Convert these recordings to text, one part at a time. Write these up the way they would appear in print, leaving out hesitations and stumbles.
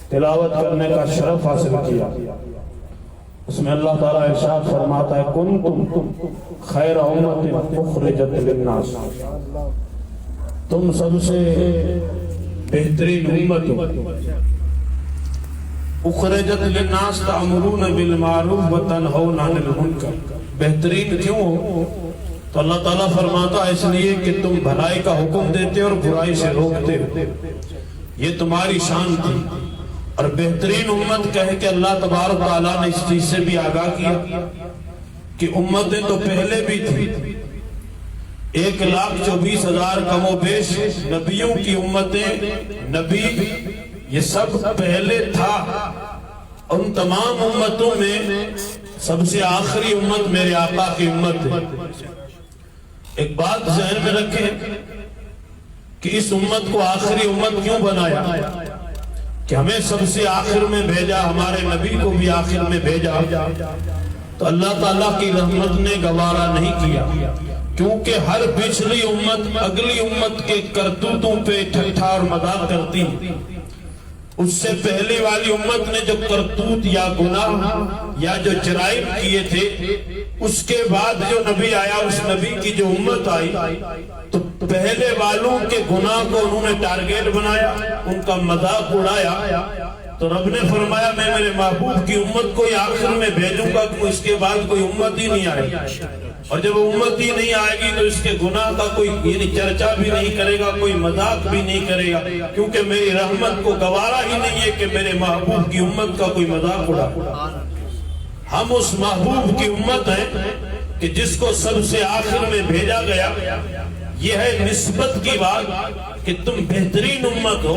تلاوت کرنے کا شرف حاصل کیا۔ اس میں اللہ تعالیٰ ارشاد فرماتا ہے کنتم خیر امت اخرجت للناس، تم سب سے بہترین امت ہو۔ اخرجت للناس تأمرون بالمعروف وتنہون عن المنکر، بہترین کیوں ہو؟ تو اللہ تعالیٰ فرماتا ہے اس لیے کہ تم بھلائی کا حکم دیتے اور برائی سے روکتے ہو، یہ تمہاری شان تھی۔ اور بہترین امت کہہ کہ اللہ تبارک تعالیٰ نے اس چیز سے بھی آگاہ کیا کہ امتیں تو پہلے بھی تھی، 1,24,000 کم و بیش نبیوں کی امتیں، نبی یہ سب پہلے تھا۔ ان تمام امتوں میں سب سے آخری امت میرے آقا کی امت ہے۔ ایک بات ذہن میں رکھیں کہ اس امت کو آخری امت کیوں بنایا؟ کہ ہمیں سب سے آخر میں بھیجا، ہمارے نبی کو بھی آخر میں بھیجا، تو اللہ تعالیٰ کی رحمت نے گوارا نہیں کیا، کیونکہ ہر پچھلی امت اگلی امت کے کرتوتوں پہ ٹھٹھا اور مذاق کرتی۔ اس سے پہلی والی امت نے جو کرتوت یا گناہ یا جو جرائم کیے تھے، اس کے بعد جو نبی آیا، اس نبی کی جو امت آئی، تو پہلے والوں کے گناہ کو انہوں نے ٹارگیٹ بنایا، ان کا مذاق اڑایا۔ تو رب نے فرمایا میں میرے محبوب کی امت کو آخر میں بھیجوں گا کہ اس کے بعد کوئی امت ہی نہیں آئے گی، اور جب امت ہی نہیں آئے گی تو اس کے گناہ کا کوئی یعنی چرچا بھی نہیں کرے گا، کوئی مذاق بھی نہیں کرے گا، کیونکہ میری رحمت کو گوارا ہی نہیں ہے کہ میرے محبوب کی امت کا کوئی مذاق اڑا۔ ہم اس محبوب کی امت ہیں کہ جس کو سب سے آخر میں بھیجا گیا۔ یہ ہے نسبت کی بات کہ تم بہترین امت ہو۔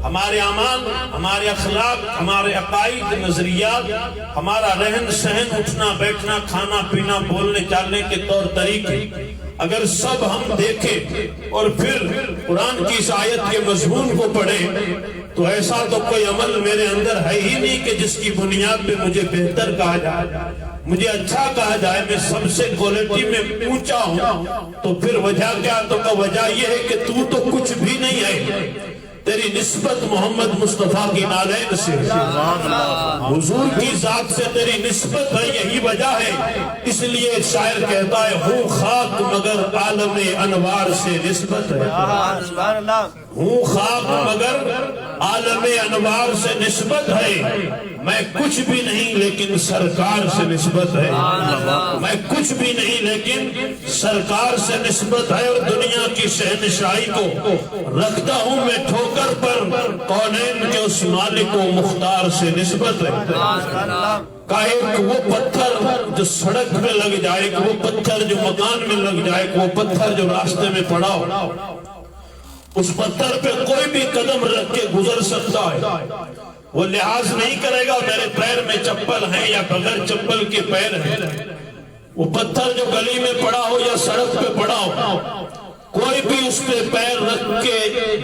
ہمارے اعمال، ہمارے اخلاق، ہمارے عقائد، نظریات، ہمارا رہن سہن، اٹھنا بیٹھنا، کھانا پینا، بولنے چالنے کے طور طریقے، اگر سب ہم دیکھیں اور پھر قرآن کی اس آیت کے مضمون کو پڑھیں تو ایسا تو کوئی عمل میرے اندر ہے ہی نہیں کہ جس کی بنیاد پہ مجھے بہتر کہا جائے، مجھے اچھا کہا جائے، میں سب سے کوالٹی میں اونچا ہوں۔ تو پھر وجہ کیا؟ تو وجہ یہ ہے کہ تو کچھ بھی نہیں ہے، تیری نسبت محمد مصطفیٰ کی نالین سے، حضور کی ذات سے تیری نسبت ہے، یہی وجہ ہے۔ اس لیے شاعر کہتا ہے ہوں خاک مگر عالم انوار سے نسبت ہے، ہوں خاک مگر عالم انوار سے نسبت ہے، میں کچھ بھی نہیں لیکن سرکار سے نسبت ہے، میں کچھ بھی نہیں لیکن سرکار سے نسبت ہے۔ اور دنیا کی شہنشاہی کو رکھتا ہوں میں ٹھوکر پر، کونین کے اس مالک و مختار سے نسبت ہے۔ کہ ایک وہ پتھر جو سڑک میں لگ جائے، وہ پتھر جو مکان میں لگ جائے، وہ پتھر جو راستے میں پڑا ہو، اس پتھر پہ کوئی بھی قدم رکھ کے گزر سکتا ہے، وہ لحاظ نہیں کرے گا میرے پیر میں چپل ہے یا بغیر چپل کے پیر ہے۔ وہ پتھر جو گلی میں پڑا ہو یا سڑک پہ پڑا ہو، کوئی بھی اس پہ پیر رکھ کے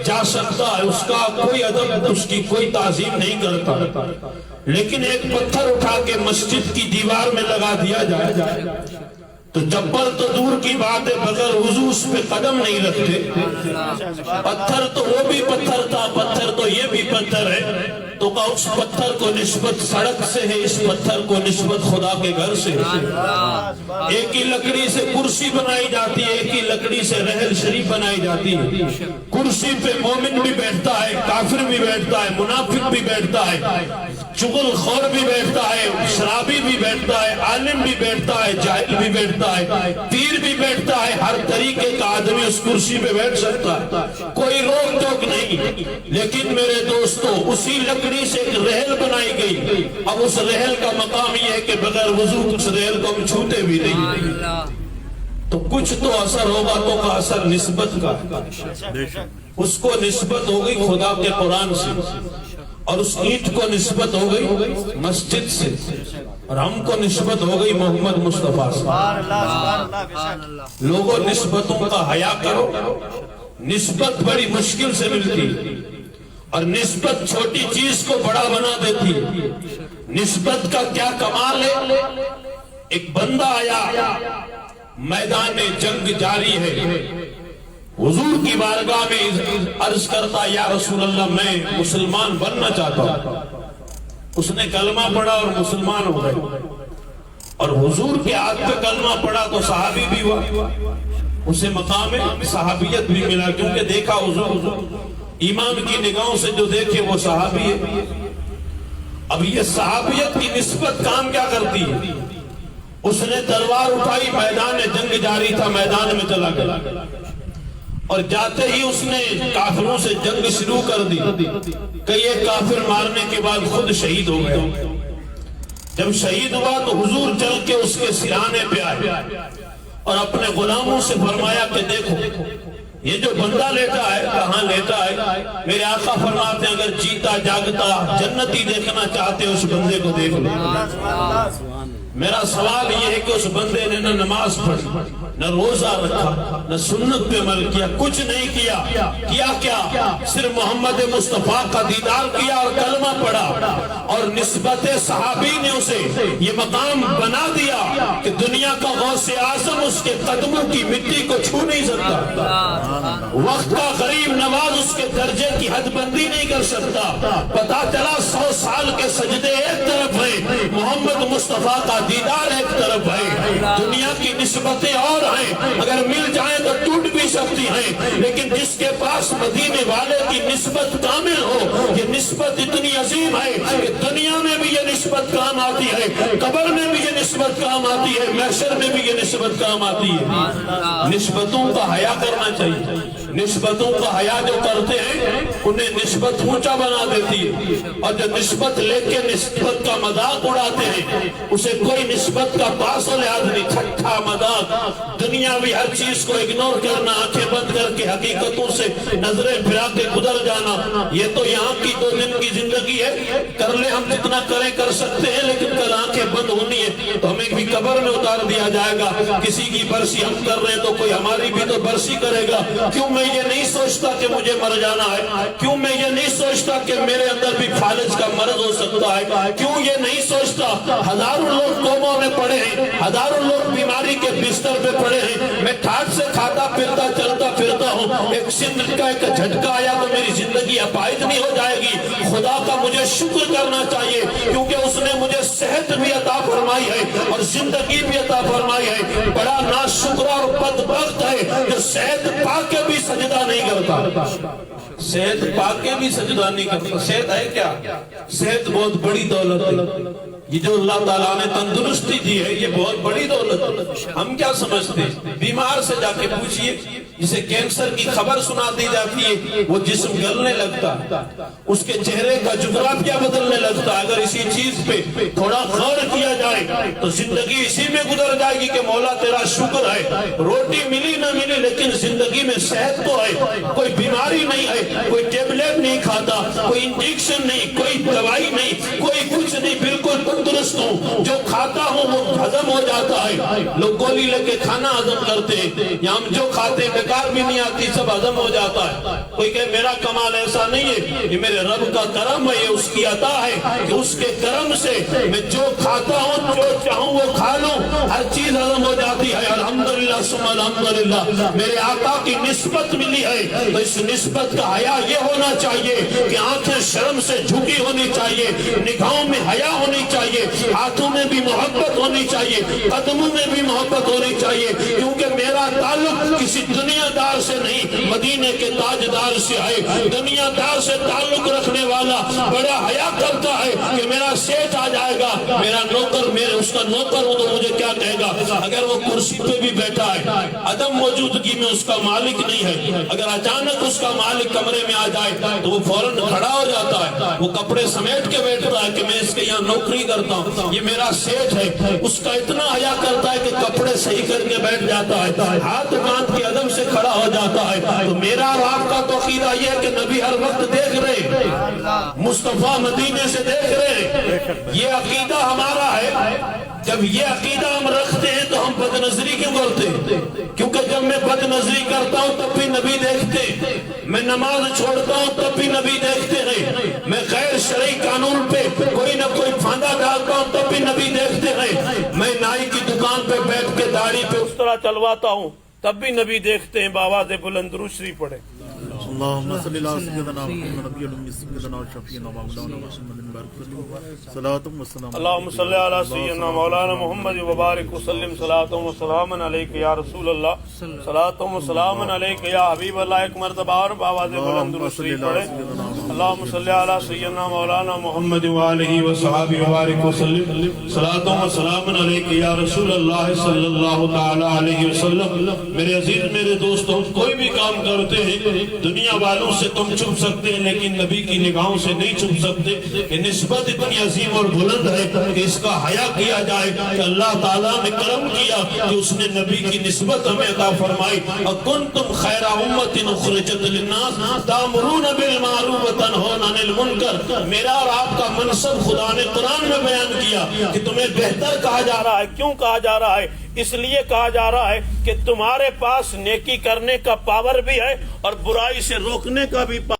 جا سکتا ہے، اس کا کوئی ادب، اس کی کوئی تعظیم نہیں کرتا۔ لیکن ایک پتھر اٹھا کے مسجد کی دیوار میں لگا دیا جائے تو چپل تو دور کی بات ہے، بغیر وضو اس پہ قدم نہیں رکھتے۔ پتھر تو وہ بھی پتھر تھا، پتھر تو یہ بھی پتھر ہے، تو کہ اس پتھر کو نسبت سڑک سے ہے، اس پتھر کو نسبت خدا کے گھر سے ہے۔ ایک ہی لکڑی سے کرسی بنائی جاتی ہے، ایک ہی لکڑی سے رحل شریف بنائی جاتی ہے۔ کرسی پہ مومن بھی بیٹھتا ہے، کافر بھی بیٹھتا ہے، منافق بھی بیٹھتا ہے، چغل خور بھی بیٹھتا ہے، شرابی بھی بیٹھتا ہے، عالم بھی بیٹھتا ہے، جاہل بھی بیٹھتا ہے، پیر بھی بیٹھتا ہے، ہر طریقے کا آدمی اس کرسی پہ بیٹھ سکتا ہے، کوئی روک ٹوک نہیں۔ لیکن میرے دوستو اسی لکڑی سے ایک رحل بنائی گئی، اب اس رحل کا مقام یہ ہے کہ بغیر وضو اس رحل کو ہم چھوتے بھی نہیں۔ تو کچھ تو اثر ہوگا، تو کا اثر نسبت کا، اس کو نسبت ہو گئی خدا کے قرآن سے، اور اس اینٹ کو نسبت ہو گئی مسجد سے، اور ہم کو نسبت ہو گئی محمد مصطفیٰ سے۔ لوگوں نسبتوں کا حیا کرو، نسبت بڑی مشکل سے ملتی، اور نسبت چھوٹی چیز کو بڑا بنا دیتی۔ نسبت کا کیا کمال ہے؟ ایک بندہ آیا، میدان جنگ جاری ہے، حضور کی بارگاہ میں عرض کرتا یا رسول اللہ میں مسلمان بننا چاہتا ہوں. اس نے کلمہ پڑھا اور مسلمان ہو گئے، اور حضور کے ہاتھ پہ کلمہ پڑھا تو صحابی بھی ہوا، اسے مقام صحابیت بھی ملا، کیونکہ دیکھا حضور ایمان کی نگاہوں سے جو دیکھے وہ صحابی ہے. اب یہ صحابیت کی نسبت کام کیا کرتی ہے؟ اس نے تلوار اٹھائی، میدان جنگ جاری تھا، میدان میں چلا گیا، اور جاتے ہی اس نے کافروں سے جنگ شروع کر دی. کئی ایک کافر مارنے کے بعد خود شہید ہو گئے. جب شہید ہوا تو حضور چل کے اس کے سرانے پہ آئے اور اپنے غلاموں سے فرمایا کہ دیکھو یہ جو بندہ لیٹا ہے کہاں لیٹا ہے؟ میرے آقا فرماتے ہیں اگر جیتا جاگتا جنتی دیکھنا چاہتے اس بندے کو دیکھ لو. میرا سوال یہ ہے کہ اس بندے نے نہ نماز پڑھی، نہ روزہ رکھا، نہ سنت پہ عمل کیا، کچھ نہیں کیا کیا صرف محمد مصطفیٰ کا دیدار کیا اور کلمہ پڑھا، اور نسبت صحابی نے اسے یہ مقام بنا دیا کہ دنیا کا غوث اعظم اس کے قدموں کی مٹی کو چھو نہیں سکتا، وقت کا غریب نواز اس کے درجے کی حد بندی نہیں کر سکتا. پتا چلا 100 سال کے سجدے ایک طرف ہیں، محمد مصطفیٰ کا دیدار ایک طرف ہے. دنیا کی نسبتیں اور ہیں، اگر مل جائیں تو ٹوٹ بھی سکتی ہیں، لیکن جس کے پاس مدینے والے کی نسبت کامل ہو، یہ نسبت اتنی عظیم ہے کہ دنیا میں بھی یہ نسبت کام آتی ہے، قبر میں بھی یہ نسبت کام آتی ہے، محشر میں بھی یہ نسبت کام آتی ہے. نسبتوں کا حیا کرنا چاہیے. نسبتوں کا حیا جو کرتے ہیں انہیں نسبت اونچا بنا دیتی ہے، اور جو نسبت لے کے نسبت کا مذاق اڑاتے ہیں اسے کوئی نسبت کا پاس و لحاظ نہیں. ٹھٹھا مذاق، دنیاوی ہر چیز کو اگنور کرنا، آنکھیں بند کر کے حقیقتوں سے نظریں پھرا کے گزر جانا، یہ تو یہاں کی 2 دن کی زندگی ہے، کر لے ہم جتنا کریں کر سکتے ہیں، لیکن کل آنکھیں بند ہونی ہے تو ہمیں بھی قبر میں اتار دیا جائے گا. کسی کی برسی ہم کر رہے ہیں تو کوئی ہماری بھی تو برسی کرے گا. کیوں میں یہ نہیں سوچتا کہ مجھے مر جانا ہے؟ کیوں میں یہ نہیں سوچتا کہ میرے اندر بھی فالج کا مرض ہو سکتا ہے؟ کیوں یہ نہیں سوچتا ہزاروں لوگ کوموں میں پڑے ہیں، ہزاروں لوگ بیماری کے بستر پہ پڑے ہیں، میں ٹھاٹ سے کھاتا پھرتا چلتا پھرتا ہوں، ایک سندھ کا ایک جھٹکا آیا تو میری زندگی اپائد نہیں ہو جائے گی. خدا کا مجھے شکر کرنا چاہیے کیونکہ اس نے مجھے صحت بھی عطا فرمائی ہے اور زندگی بھی عطا فرمائی ہے. بڑا ناشکر اور بدبخت ہے جو صحت پا کے بھی سجدہ نہیں کرتا. صحت پا کے بھی سجدہ نہیں کرتا. صحت ہے کیا؟ صحت بہت بڑی دولت ہے. یہ جو اللہ تعالیٰ نے تندرستی دی ہے یہ بہت بڑی دولت ہے. ہم کیا سمجھتے ہیں؟ بیمار سے جا کے پوچھئے، جسے کینسر کی خبر سنا دی جاتی ہے وہ جسم گلنے لگتا ہے، اس کے چہرے کا جغرافیہ بدلنے لگتا ہے. اگر اسی چیز پہ تھوڑا غور کیا جائے تو زندگی اسی میں گزر جائے گی کہ مولا تیرا شکر ہے، روٹی ملی نہ ملی لیکن زندگی میں صحت تو ہے، کوئی بیماری نہیں ہے، کوئی ٹیبلیٹ نہیں کھاتا، کوئی انجیکشن نہیں، کوئی دوائی نہیں، کوئی کچھ نہیں، بالکل تندرست ہوں. جو کھاتا ہوں وہ ہضم ہو جاتا ہے. لوگ گولی لے کے کھانا ہضم کرتے ہیں، یا ہم جو کھاتے ہیں بیکار بھی نہیں آتی، سب ہضم ہو جاتا ہے. کوئی کہ میرا کمال ایسا نہیں ہے، یہ میرے رب کا کرم ہے، یہ اس کی عطا ہے کہ اس کے کرم سے میں جو کھاتا ہوں جو چاہوں وہ کھا لوں، ہر چیز ہضم ہو جاتی ہے. الحمدللہ ثم الحمدللہ میرے آقا کی نسبت ملی ہے تو اس نسبت کا حیا یہ ہونا چاہیے کہ آنکھیں شرم سے جھکی ہونی چاہیے، نگاہوں میں حیا ہونی چاہیے، ہاتھوں میں بھی محبت ہونی چاہیے، قدموں میں بھی محبت ہونی چاہیے، کیونکہ میرا تعلق کسی دنیا دار سے نہیں، مدینے کے تاجدار سے ہے. دنیا دار سے تعلق رکھنے والا بڑا حیا کرتا ہے کہ میرا سیٹ آ جائے گا، میرا نوکر، میرے اس کا نوکر ہوں تو مجھے کیا کہے گا. اگر وہ کرسی پہ بھی بیٹھا ہے، عدم موجودگی میں اس کا مالک نہیں ہے، اگر اچانک اس کا مالک کمرے میں آ جائے تو وہ فوراً کھڑا ہو جاتا ہے، وہ کپڑے سمیٹ کے بیٹھتا ہے کہ میں اس کے یہاں نوکری کرتا ہوں، یہ میرا سیٹ ہے. اس کا اتنا حیا کرتا ہے کہ کپڑے صحیح کر کے بیٹھ جاتا ہے، ہاتھ باندھ کے ادب سے کھڑا ہو جاتا ہے. تو میرا اور آپ کا تو عقیدہ یہ ہے کہ نبی ہر وقت دیکھ رہے، مصطفیٰ مدینے سے دیکھ رہے، یہ عقیدہ ہمارا ہے. جب یہ عقیدہ ہم رکھتے ہیں تو ہم بد نظری کیوں کرتے ہیں؟ کیونکہ جب میں بد نظری کرتا ہوں تب بھی نبی دیکھتے ہیں، میں نماز چھوڑتا ہوں تب بھی نبی دیکھتے ہیں، میں غیر شرعی قانون پہ کوئی نہ کوئی پھاندا ڈالتا ہوں تب بھی نبی دیکھتے ہیں، میں نائی کی دکان پہ بیٹھ کے داڑھی پہ اس طرح چلواتا ہوں تب بھی نبی دیکھتے ہیں بآواز بلند درود شریف پڑھیں. اللهم صل على سيدنا محمد نبي الأمي سيدنا وشفيعنا ومولانا محمد بارك وسلم صلاة وسلام. اللهم صل على سيدنا مولانا محمد وبارك وسلم صلاة وسلام عليك يا رسول الله صلاة وسلام عليك يا حبيب الله. ایک مرتبہ اور بآواز بلند درود شریف پڑھیں. اللهم صل على سيدنا مولانا محمد وآله وصحبه وبارك وسلم صلاة وسلام عليك يا رسول الله صلی اللہ تعالی علیہ وسلم. میرے عزیز میرے دوستوں، کوئی بھی کام کرتے ہیں دنیا والوں سے تم چھپ سکتے ہیں لیکن نبی کی نگاہوں سے نہیں چھپ سکتے. کہ نسبت اتنی عظیم اور بلند ہے کہ اس کا حیا کیا جائے کہ اللہ تعالیٰ نے کرم کیا کہ اس نے نبی کی نسبت ہمیں عطا فرمائی. وَكُنْتُمْ خَيْرَ أُمَّةٍ أُخْرِجَتْ لِلنَّاسِ تَأْمُرُونَ بِالْمَعْرُوفِ وَتَنْهَوْنَ عَنِ الْمُنكَرِ. میرا اور آپ کا منصب خدا نے قرآن میں بیان کیا کہ تمہیں بہتر کہا جا رہا ہے. کیوں کہا جا رہا ہے؟ اس لیے کہا جا رہا ہے کہ تمہارے پاس نیکی کرنے کا پاور بھی ہے اور برائی سے روکنے کا بھی پاور